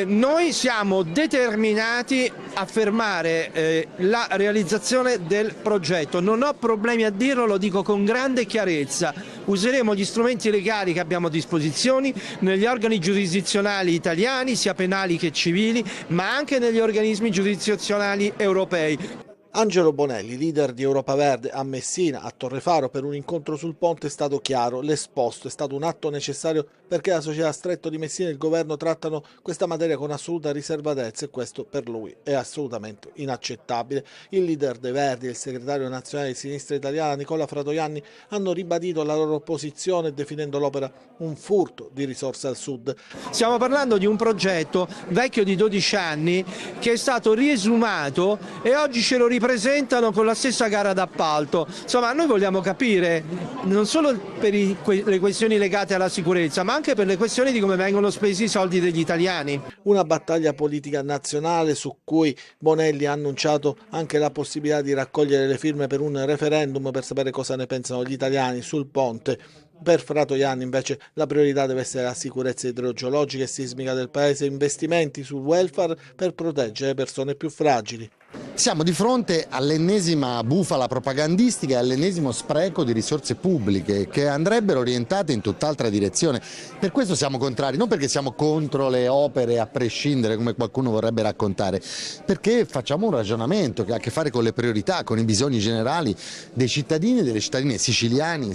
Noi siamo determinati a fermare la realizzazione del progetto. Non ho problemi a dirlo, lo dico con grande chiarezza. Useremo gli strumenti legali che abbiamo a disposizione negli organi giurisdizionali italiani, sia penali che civili, ma anche negli organismi giurisdizionali europei. Angelo Bonelli, leader di Europa Verde a Messina, a Torrefaro, per un incontro sul ponte è stato chiaro: l'esposto è stato un atto necessario perché la società Stretto di Messina e il governo trattano questa materia con assoluta riservatezza e questo per lui è assolutamente inaccettabile. Il leader dei Verdi e il segretario nazionale di Sinistra Italiana Nicola Fratoianni hanno ribadito la loro posizione definendo l'opera un furto di risorse al sud. Stiamo parlando di un progetto vecchio di 12 anni che è stato riesumato e oggi ce lo ripresentano con la stessa gara d'appalto. Insomma, noi vogliamo capire non solo per le questioni legate alla sicurezza, ma anche per le questioni di come vengono spesi i soldi degli italiani. Una battaglia politica nazionale su cui Bonelli ha annunciato anche la possibilità di raccogliere le firme per un referendum per sapere cosa ne pensano gli italiani sul ponte. Per Fratoianni invece la priorità deve essere la sicurezza idrogeologica e sismica del paese e investimenti sul welfare per proteggere le persone più fragili. Siamo di fronte all'ennesima bufala propagandistica e all'ennesimo spreco di risorse pubbliche che andrebbero orientate in tutt'altra direzione. Per questo siamo contrari, non perché siamo contro le opere a prescindere come qualcuno vorrebbe raccontare, perché facciamo un ragionamento che ha a che fare con le priorità, con i bisogni generali dei cittadini e delle cittadine siciliani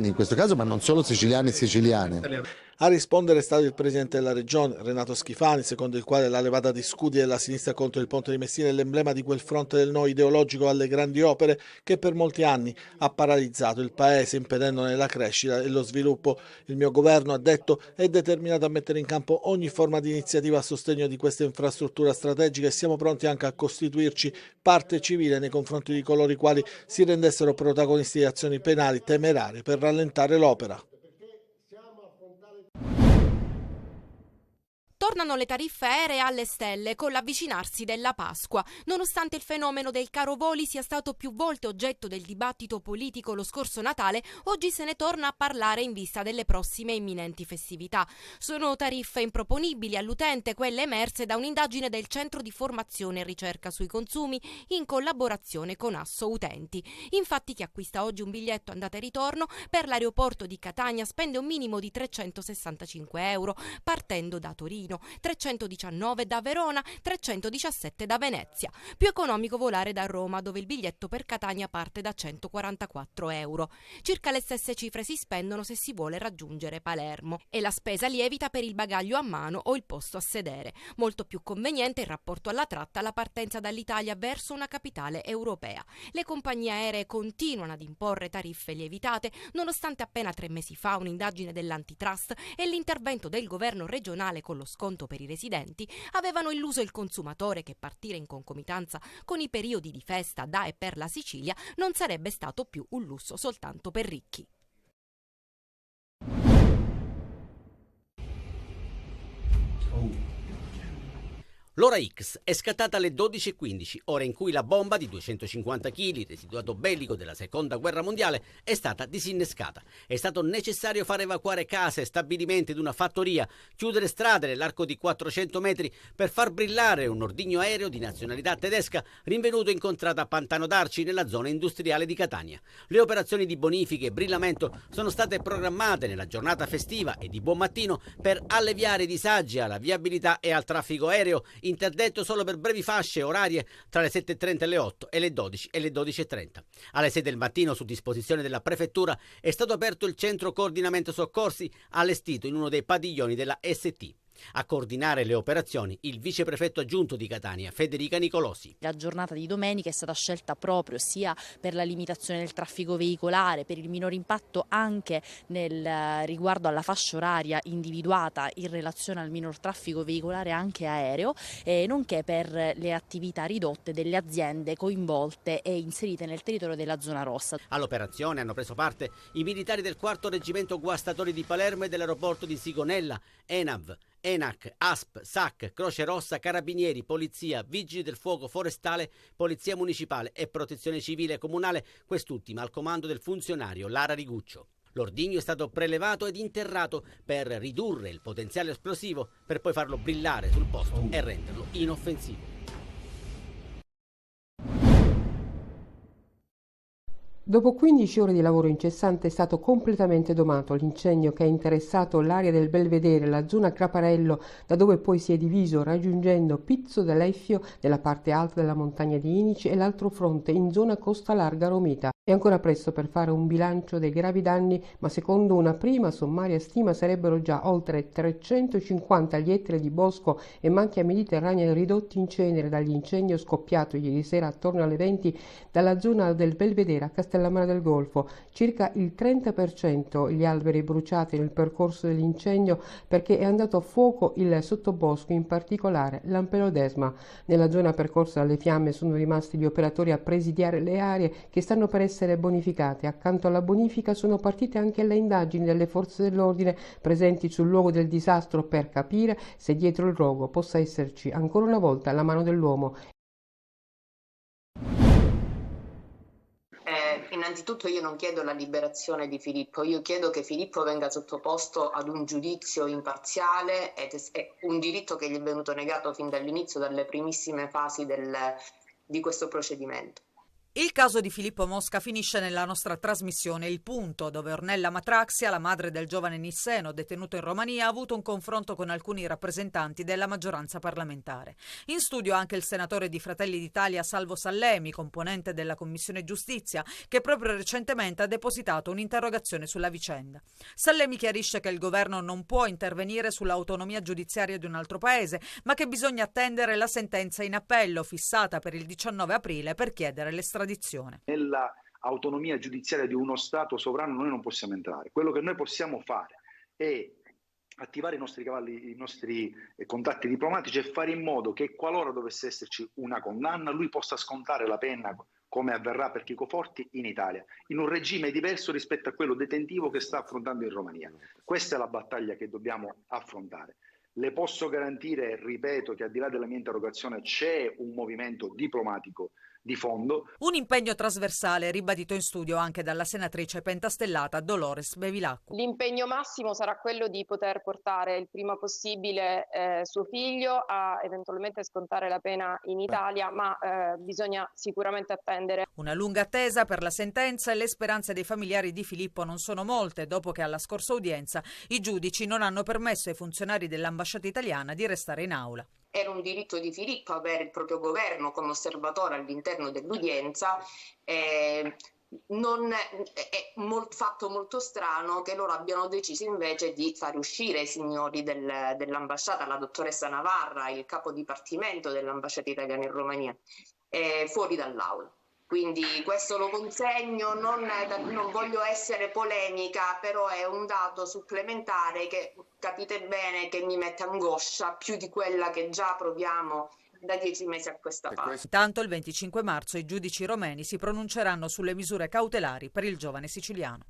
in questo caso, ma non solo siciliani e siciliane. A rispondere è stato il presidente della regione, Renato Schifani, secondo il quale la levata di scudi della sinistra contro il ponte di Messina è l'emblema di quel fronte del no ideologico alle grandi opere che per molti anni ha paralizzato il paese, impedendone la crescita e lo sviluppo. Il mio governo, ha detto, è determinato a mettere in campo ogni forma di iniziativa a sostegno di questa infrastruttura strategica e siamo pronti anche a costituirci parte civile nei confronti di coloro i quali si rendessero protagonisti di azioni penali temerarie per rallentare l'opera. Tornano le tariffe aeree alle stelle con l'avvicinarsi della Pasqua. Nonostante il fenomeno del caro voli sia stato più volte oggetto del dibattito politico lo scorso Natale, oggi se ne torna a parlare in vista delle prossime imminenti festività. Sono tariffe improponibili all'utente, quelle emerse da un'indagine del Centro di Formazione e Ricerca sui Consumi in collaborazione con Asso Utenti. Infatti chi acquista oggi un biglietto andata e ritorno per l'aeroporto di Catania spende un minimo di €365 partendo da Torino, 319 da Verona, 317 da Venezia. Più economico volare da Roma, dove il biglietto per Catania parte da €144. Circa le stesse cifre si spendono se si vuole raggiungere Palermo e la spesa lievita per il bagaglio a mano o il posto a sedere. Molto più conveniente in rapporto alla tratta la partenza dall'Italia verso una capitale europea. Le compagnie aeree continuano ad imporre tariffe lievitate, nonostante appena 3 mesi fa un'indagine dell'antitrust e l'intervento del governo regionale con lo sconto per i residenti avevano illuso il consumatore che partire in concomitanza con i periodi di festa da e per la Sicilia non sarebbe stato più un lusso soltanto per ricchi. L'ora X è scattata alle 12:15, ora in cui la bomba di 250 kg, residuato bellico della seconda guerra mondiale, è stata disinnescata. È stato necessario far evacuare case, stabilimenti ed una fattoria, chiudere strade nell'arco di 400 metri per far brillare un ordigno aereo di nazionalità tedesca rinvenuto in contrada a Pantano d'Arci nella zona industriale di Catania. Le operazioni di bonifica e brillamento sono state programmate nella giornata festiva e di buon mattino per alleviare i disagi alla viabilità e al traffico aereo, interdetto solo per brevi fasce orarie tra le 7:30 e le 8 e le 12 e le 12:30. Alle 6 del mattino, su disposizione della prefettura, è stato aperto il centro coordinamento soccorsi allestito in uno dei padiglioni della ST. A coordinare le operazioni il viceprefetto aggiunto di Catania, Federica Nicolosi. La giornata di domenica è stata scelta proprio sia per la limitazione del traffico veicolare, per il minor impatto anche nel riguardo alla fascia oraria individuata in relazione al minor traffico veicolare anche aereo, nonché per le attività ridotte delle aziende coinvolte e inserite nel territorio della zona rossa. All'operazione hanno preso parte i militari del 4° Reggimento Guastatori di Palermo e dell'aeroporto di Sigonella, ENAV, ENAC, ASP, SAC, Croce Rossa, Carabinieri, Polizia, Vigili del Fuoco Forestale, Polizia Municipale e Protezione Civile Comunale, quest'ultima al comando del funzionario Lara Riguccio. L'ordigno è stato prelevato ed interrato per ridurre il potenziale esplosivo, per poi farlo brillare sul posto e renderlo inoffensivo. Dopo 15 ore di lavoro incessante è stato completamente domato l'incendio che ha interessato l'area del Belvedere, la zona Craparello, da dove poi si è diviso raggiungendo Pizzo dell'Effio nella parte alta della montagna di Inici e l'altro fronte in zona Costa Larga Romita. È ancora presto per fare un bilancio dei gravi danni, ma secondo una prima sommaria stima sarebbero già oltre 350 gli ettari di bosco e macchia mediterranea ridotti in cenere dall'incendio scoppiato ieri sera attorno alle 20 dalla zona del Belvedere a Castellammare del Golfo. Circa il 30% gli alberi bruciati nel percorso dell'incendio perché è andato a fuoco il sottobosco, in particolare l'ampelodesma. Nella zona percorsa dalle fiamme sono rimasti gli operatori a presidiare le aree che stanno per essere bonificate. Accanto alla bonifica sono partite anche le indagini delle forze dell'ordine presenti sul luogo del disastro per capire se dietro il rogo possa esserci ancora una volta la mano dell'uomo. Innanzitutto io non chiedo la liberazione di Filippo, io chiedo che Filippo venga sottoposto ad un giudizio imparziale, ed è un diritto che gli è venuto negato fin dall'inizio, dalle primissime fasi di questo procedimento. Il caso di Filippo Mosca finisce nella nostra trasmissione Il Punto, dove Ornella Matraxia, la madre del giovane nisseno detenuto in Romania, ha avuto un confronto con alcuni rappresentanti della maggioranza parlamentare. In studio anche il senatore di Fratelli d'Italia Salvo Sallemi, componente della Commissione Giustizia, che proprio recentemente ha depositato un'interrogazione sulla vicenda. Sallemi chiarisce che il governo non può intervenire sull'autonomia giudiziaria di un altro paese, ma che bisogna attendere la sentenza in appello fissata per il 19 aprile per chiedere l'estradizione. Nella autonomia giudiziaria di uno Stato sovrano noi non possiamo entrare. Quello che noi possiamo fare è attivare i nostri cavalli, i nostri contatti diplomatici e fare in modo che qualora dovesse esserci una condanna lui possa scontare la pena, come avverrà per Chico Forti, in Italia, in un regime diverso rispetto a quello detentivo che sta affrontando in Romania. Questa è la battaglia che dobbiamo affrontare. Le posso garantire, ripeto, che al di là della mia interrogazione c'è un movimento diplomatico di fondo. Un impegno trasversale ribadito in studio anche dalla senatrice pentastellata Dolores Bevilacqua. L'impegno massimo sarà quello di poter portare il prima possibile suo figlio a eventualmente scontare la pena in Italia, ma bisogna sicuramente attendere. Una lunga attesa per la sentenza e le speranze dei familiari di Filippo non sono molte, dopo che alla scorsa udienza i giudici non hanno permesso ai funzionari dell'ambasciata italiana di restare in aula. Era un diritto di Filippo avere il proprio governo come osservatore all'interno dell'udienza. Non è fatto molto strano che loro abbiano deciso invece di fare uscire i signori dell'ambasciata, la dottoressa Navarra, il capo dipartimento dell'ambasciata italiana in Romania, fuori dall'aula. Quindi questo lo consegno, non voglio essere polemica, però è un dato supplementare che capite bene che mi mette angoscia più di quella che già proviamo da 10 mesi a questa parte. Intanto il 25 marzo i giudici romeni si pronunceranno sulle misure cautelari per il giovane siciliano.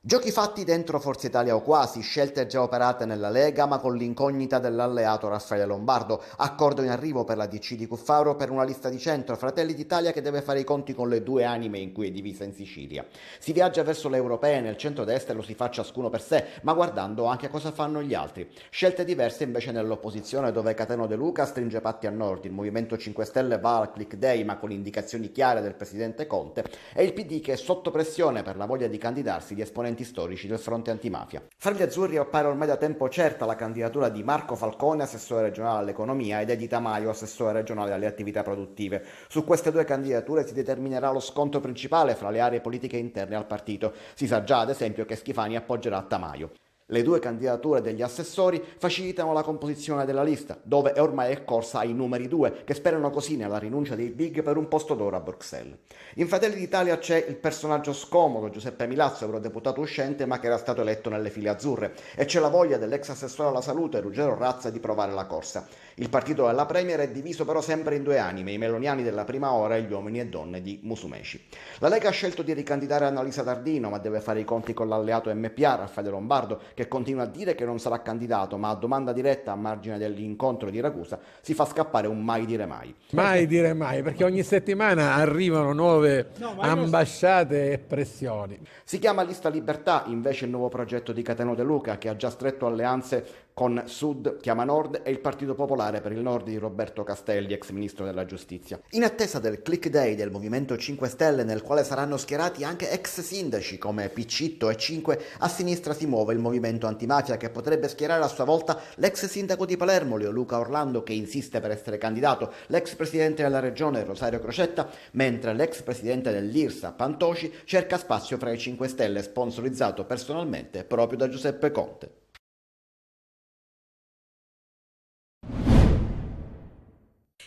Giochi fatti dentro Forza Italia o quasi, scelte già operate nella Lega ma con l'incognita dell'alleato Raffaele Lombardo, accordo in arrivo per la DC di Cuffaro per una lista di centro, Fratelli d'Italia che deve fare i conti con le due anime in cui è divisa in Sicilia. Si viaggia verso le europee, nel centro-destra lo si fa ciascuno per sé, ma guardando anche a cosa fanno gli altri. Scelte diverse invece nell'opposizione, dove Cateno De Luca stringe patti a nord, il Movimento 5 Stelle va al click day ma con indicazioni chiare del presidente Conte, e il PD che è sotto pressione per la voglia di candidarsi di esponenti storici del fronte antimafia. Fra gli azzurri appare ormai da tempo certa la candidatura di Marco Falcone, assessore regionale all'economia, ed Edi Tamaio, assessore regionale alle attività produttive. Su queste due candidature si determinerà lo scontro principale fra le aree politiche interne al partito. Si sa già, ad esempio, che Schifani appoggerà Tamaio. Le due candidature degli assessori facilitano la composizione della lista, dove ormai è corsa ai numeri 2, che sperano così nella rinuncia dei big per un posto d'oro a Bruxelles. In Fratelli d'Italia c'è il personaggio scomodo Giuseppe Milazzo, eurodeputato uscente ma che era stato eletto nelle file azzurre, e c'è la voglia dell'ex assessore alla salute Ruggero Razza di provare la corsa. Il partito della Premier è diviso però sempre in due anime, i meloniani della prima ora e gli uomini e donne di Musumeci. La Lega ha scelto di ricandidare Annalisa Tardino, ma deve fare i conti con l'alleato MPA, Raffaele Lombardo, che continua a dire che non sarà candidato, ma a domanda diretta a margine dell'incontro di Ragusa si fa scappare un mai dire mai. Mai dire mai, perché ogni settimana arrivano nuove ambasciate e pressioni. Si chiama Lista Libertà invece il nuovo progetto di Cateno De Luca, che ha già stretto alleanze con Sud, chiama Nord, e il Partito Popolare per il Nord di Roberto Castelli, ex ministro della Giustizia. In attesa del Click Day del Movimento 5 Stelle, nel quale saranno schierati anche ex sindaci come Piccitto e 5, a sinistra si muove il Movimento Antimafia, che potrebbe schierare a sua volta l'ex sindaco di Palermo, Leoluca Orlando, che insiste per essere candidato, l'ex presidente della regione Rosario Crocetta, mentre l'ex presidente dell'IRSA Pantoci cerca spazio fra i 5 Stelle, sponsorizzato personalmente proprio da Giuseppe Conte.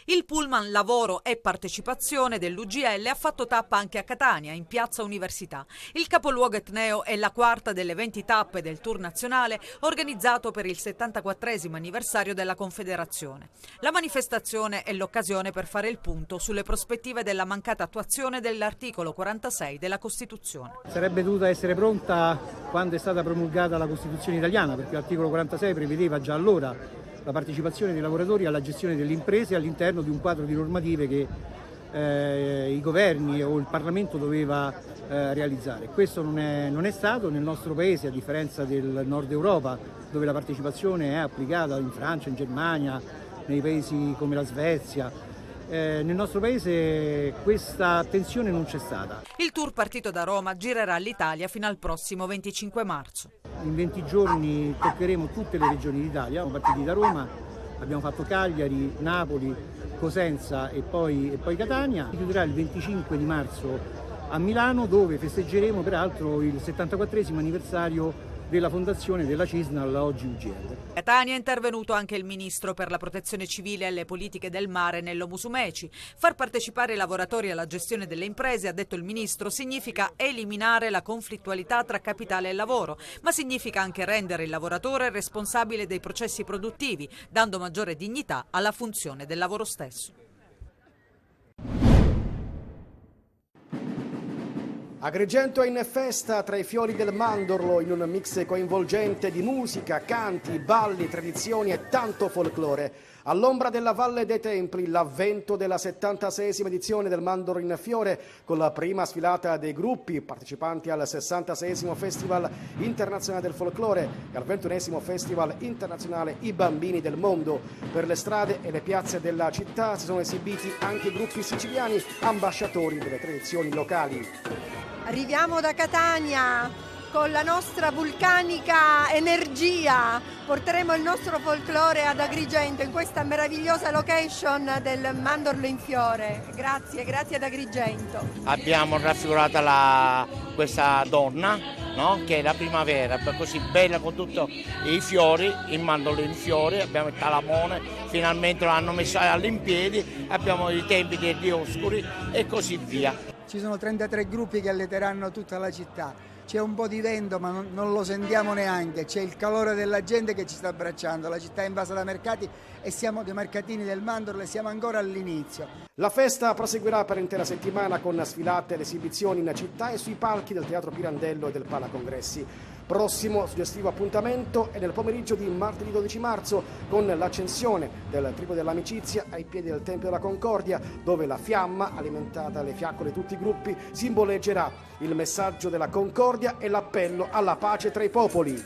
Il pullman lavoro e partecipazione dell'UGL ha fatto tappa anche a Catania, in Piazza Università. Il capoluogo etneo è la quarta delle 20 tappe del tour nazionale organizzato per il 74esimo anniversario della Confederazione. La manifestazione è l'occasione per fare il punto sulle prospettive della mancata attuazione dell'articolo 46 della Costituzione. Sarebbe dovuta essere pronta quando è stata promulgata la Costituzione italiana, perché l'articolo 46 prevedeva già allora la partecipazione dei lavoratori alla gestione delle imprese all'interno di un quadro di normative che i governi o il Parlamento doveva realizzare. Questo non è stato nel nostro paese, a differenza del nord Europa, dove la partecipazione è applicata in Francia, in Germania, nei paesi come la Svezia. Nel nostro paese questa attenzione non c'è stata. Il tour partito da Roma girerà l'Italia fino al prossimo 25 marzo. In 20 giorni toccheremo tutte le regioni d'Italia, siamo partiti da Roma, abbiamo fatto Cagliari, Napoli, Cosenza e poi Catania. Si chiuderà il 25 di marzo a Milano, dove festeggeremo peraltro il 74esimo anniversario della fondazione della CISNAL, oggi UGL. A Catania è intervenuto anche il ministro per la protezione civile e le politiche del mare Nello Musumeci. Far partecipare i lavoratori alla gestione delle imprese, ha detto il ministro, significa eliminare la conflittualità tra capitale e lavoro, ma significa anche rendere il lavoratore responsabile dei processi produttivi, dando maggiore dignità alla funzione del lavoro stesso. Agrigento è in festa tra i fiori del mandorlo, in un mix coinvolgente di musica, canti, balli, tradizioni e tanto folklore. All'ombra della Valle dei Templi, l'avvento della 76esima edizione del Mandorlo in Fiore, con la prima sfilata dei gruppi partecipanti al 66esimo Festival Internazionale del Folklore e al 21esimo Festival Internazionale I Bambini del Mondo. Per le strade e le piazze della città si sono esibiti anche i gruppi siciliani, ambasciatori delle tradizioni locali. Arriviamo da Catania con la nostra vulcanica energia, porteremo il nostro folklore ad Agrigento in questa meravigliosa location del Mandorlo in Fiore. Grazie ad Agrigento. Abbiamo raffigurato questa donna, no? Che è la primavera, così bella con tutti i fiori, il mandorlo in fiore, abbiamo il talamone, finalmente lo hanno messo all'impiedi, abbiamo i templi dei Dioscuri e così via. Ci sono 33 gruppi che alleteranno tutta la città, c'è un po' di vento ma non lo sentiamo neanche, c'è il calore della gente che ci sta abbracciando, la città è invasa da mercati e siamo dei mercatini del Mandorlo e siamo ancora all'inizio. La festa proseguirà per l'intera settimana con sfilate ed esibizioni in città e sui palchi del Teatro Pirandello e del Palacongressi. Prossimo suggestivo appuntamento è nel pomeriggio di martedì 12 marzo con l'accensione del Triplo dell'Amicizia ai piedi del Tempio della Concordia, dove la fiamma, alimentata alle fiaccole di tutti i gruppi, simboleggerà il messaggio della concordia e l'appello alla pace tra i popoli.